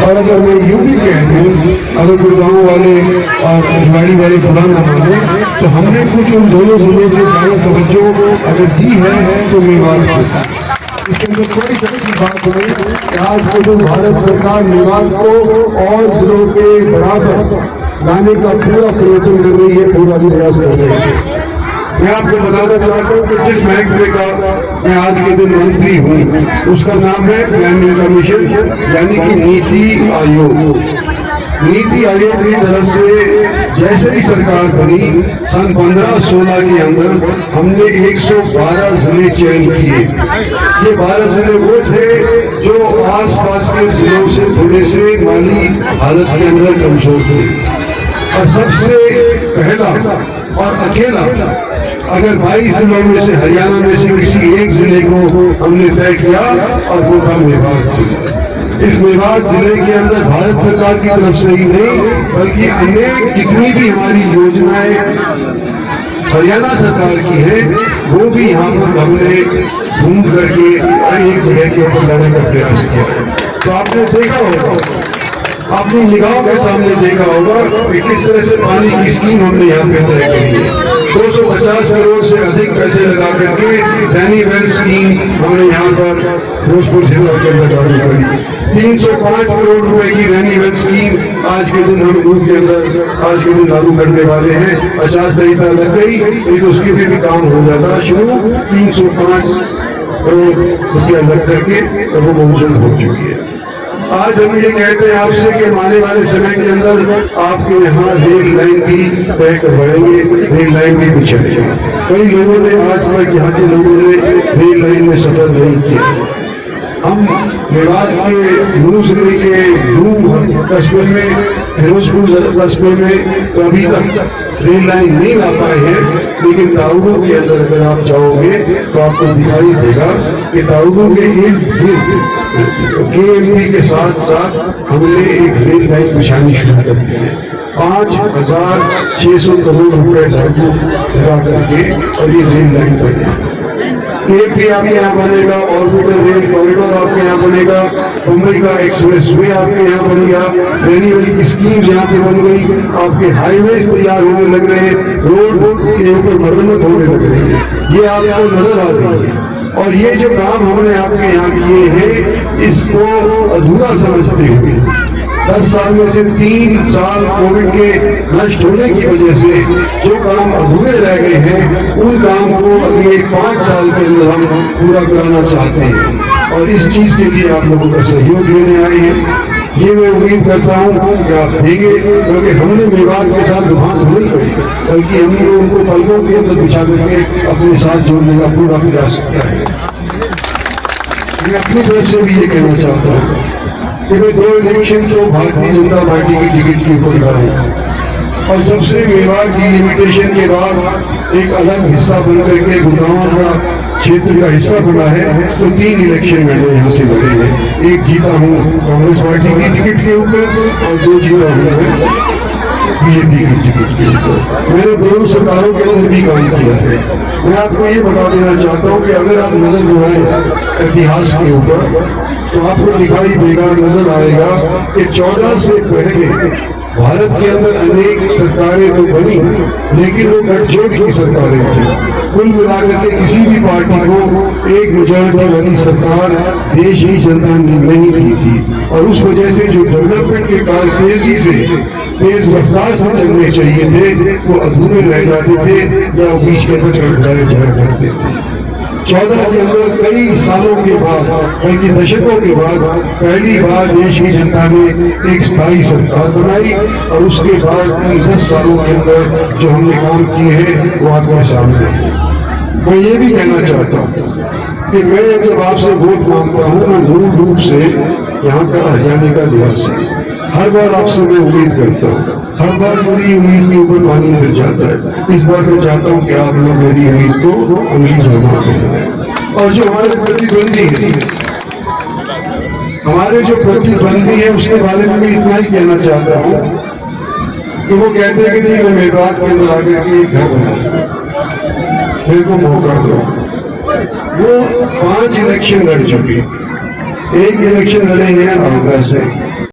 और अगर मैं यूं भी कह दूं, अगर कोई गाँव वाले और खिलाड़ी वाले बुरा न माने, तो हमने कुछ उन दोनों जिलों से ज़्यादा तवज्जो अगर दी है तो मेवात को। इसके अंदर कोई शक की बात नहीं कि आज को जो भारत सरकार मेवात को और जिलों के बराबर लाने का पूरा प्रयत्न कर रही है, पूरा प्रयास कर रही है। मैं आपको बताना चाहता हूँ कि जिस महकमे का मैं आज के दिन मंत्री हूँ उसका नाम है प्लानिंग कमीशन, यानी कि नीति आयोग। नीति आयोग की तरफ से जैसे ही सरकार बनी सन 15-16 के अंदर हमने 112 जिले चयन किए। ये 12 जिले वो थे जो आसपास के जिलों से थोड़े से माली हालत के अंदर कमजोर थे। और सबसे पहला और अकेला अगर 22 जिलों में से हरियाणा में से किसी एक जिले को हमने तय किया और वो था मेवात जिला। इस मेवात जिले के अंदर भारत सरकार की तरफ से ही नहीं बल्कि अनेक जितनी भी हमारी योजनाएं हरियाणा सरकार की है वो भी यहाँ पर हमने घूम करके एक जगह के ऊपर लाने का प्रयास किया। तो आपने देखा होगा, अपनी निगाहों के सामने देखा होगा कि किस तरह से पानी की स्कीम हमने यहाँ पे तय करी है। 250 करोड़ से अधिक पैसे लगा करके रैनी वेल स्कीम हमने यहाँ पर भोजपुर जिला के अंदर लागू करी। 305 करोड़ रुपए की रैनी वेल स्कीम आज के दिन हम ग्रुप के अंदर आज के दिन लागू करने वाले हैं। आचार संहिता लग गई नहीं तो उसके भी काम हो जाता शुरू। 305 करोड़ रुपया लग करके वो मंजूर हो चुकी है। आज हम ये कहते हैं आपसे कि आने वाले समय के अंदर आपके यहाँ रेल लाइन भी तय करवाएंगे, रेल लाइन भी बिछाएंगे। कई लोगों ने आज तक यहाँ के लोगों ने रेल लाइन में सफर नहीं किया। हम मेवात के नूह जिले के नूह कस्बे में, फिरोजपुर कस्बे में तो अभी तक रेल लाइन नहीं ला पाए हैं, लेकिन ताउगो के अंदर अगर आप जाओगे तो आपको दिखाई देगा कि ताउगो के इर्द गिर्द KMP के साथ साथ हमने एक रेल लाइन बिछानी शुरू कर दी है। 5,600 करोड़ रुपए लगा करके और ये रेल लाइन बनेगी। KMP आपके यहाँ बनेगा, ऑर्बिटल रेल कॉरिडोर आपके यहाँ बनेगा, मुंबई का एक्सप्रेस वे आपके यहाँ बनेगा, रैनी वेल की स्कीम यहाँ पे बन गई, आपके हाईवे तैयार होने लग रहे हैं, रोड के ऊपर मरम्मत होने लग रही है, ये आपको नजर आ रही है। और ये जो काम हमने आपके यहाँ किए हैं इसको अधूरा समझते हुए 10 साल में से 3 साल कोविड के नष्ट होने की वजह से जो काम अधूरे रह गए हैं उन काम को अगले 5 साल के अंदर हम पूरा कराना चाहते हैं और इस चीज के लिए आप लोगों का सहयोग लेने आए हैं। ये मैं उम्मीद करता हूँ कि आप देंगे, क्योंकि हमने मेवात के साथ दुहान नहीं करी बल्कि हमने उनको पलकों के अंदर बिछा करके अपने साथ जोड़ने का पूरा प्रयास किया है। मैं अपनी तरफ से भी ये कहना चाहता हूँ कि 2 इलेक्शन तो भारतीय जनता पार्टी की टिकट के ऊपर लड़े और जब से मेवात की लिमिटेशन के बाद एक अलग हिस्सा बन करके गुड़गांव का क्षेत्र का हिस्सा बना है तो 3 इलेक्शन मैंने यहाँ से लड़े हैं। एक जीता हूँ कांग्रेस पार्टी की टिकट के ऊपर और 2 जीता हूँ बीजेपी की टिकट के ऊपर। मैंने दोनों सरकारों के अंदर भी काम किया है। मैं आपको ये बता देना चाहता हूँ कि अगर आप नजर लगाएं इतिहास के ऊपर तो आपको दिखाई देगा, नजर आएगा कि 14 से पहले भारत के अंदर अनेक सरकारें तो बनी लेकिन वो गठजोड़ की सरकारें थी। कुल मिलाकर के किसी भी पार्टी को एक मेजॉरिटी वाली सरकार देश की जनता ने नहीं की थी और उस वजह से जो डेवलपमेंट के कार्य तेजी से तेज रफ्तार से चलने चाहिए थे वो अधूरे रह जाते थे या बीच के अंदर चढ़ाए जाया करते थे। 14 के अंदर कई सालों के बाद बल्कि दशकों के बाद पहली बार देश की जनता ने एक स्थायी सरकार बनाई और उसके बाद 10 सालों के अंदर जो हमने काम किए हैं वो आपके सामने। मैं ये भी कहना चाहता हूँ कि मैं जब आपसे वोट मांगता हूँ मैं मूल रूप से यहाँ का हरियाणा का निवासी हर बार आपसे मैं उम्मीद करता हूँ, हर बार मेरी उम्मीद के ऊपर पानी फिर जाता है। इस बार मैं चाहता हूँ कि आप लोग मेरी उम्मीद को उम्मीद जमा करें। और जो हमारे प्रतिद्वंदी है, हमारे जो प्रतिद्वंदी है उसके बारे में मैं इतना ही कहना चाहता हूँ कि वो कहते हैं कि नहीं मैं मेवात के अंदर आगे के एक घर बना, मेरे को मौका दो। वो 5 इलेक्शन लड़ चुके, एक इलेक्शन लड़े हैं आगरा से,